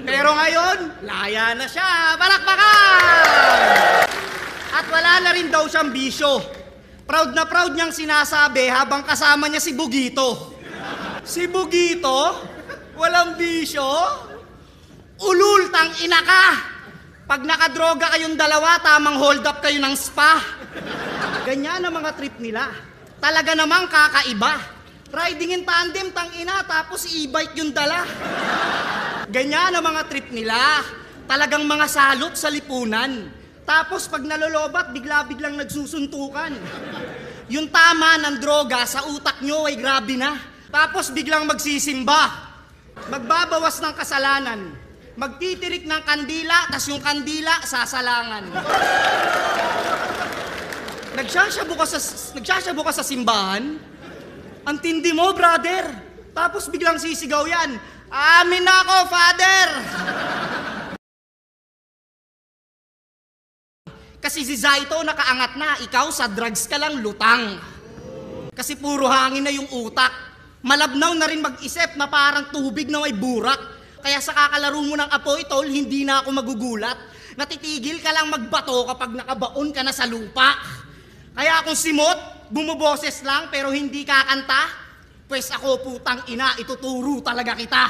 Pero ngayon, laya na siya. Palakpakan! At wala na rin daw siyang bisyo. Proud na proud niyang sinasabi habang kasama niya si Bugito. Si Bugito? Walang bisyo? Ulul, tang ina ka! Pag nakadroga kayong dalawa, tamang hold up kayo ng spa. Ganyan ang mga trip nila. Talaga namang kakaiba. Riding in tandem, tang ina, tapos e-bike yung dala. Ganyan ang mga trip nila. Talagang mga salot sa lipunan. Tapos pag nalolobat, bigla-biglang nagsusuntukan. Yung tama ng droga sa utak nyo ay grabe na. Tapos biglang magsisimba. Magbabawas ng kasalanan. Magtitirik ng kandila, tas yung kandila sasalangan. Nagsasabu ka sa simbahan? Ang tindi mo, brother. Tapos biglang sisigaw yan. Amin na ako, father! Kasi si Zaito nakaangat na, ikaw sa drugs ka lang lutang. Kasi puro hangin na yung utak. Malabnaw na rin mag-isip na parang tubig na may burak. Kaya sa kakalaro mo ng apoy, tol, hindi na ako magugulat. Natitigil ka lang magbato kapag nakabaon ka na sa lupa. Kaya kung simot, bumuboses lang pero hindi kakanta, pues ako putang ina, ituturo talaga kita.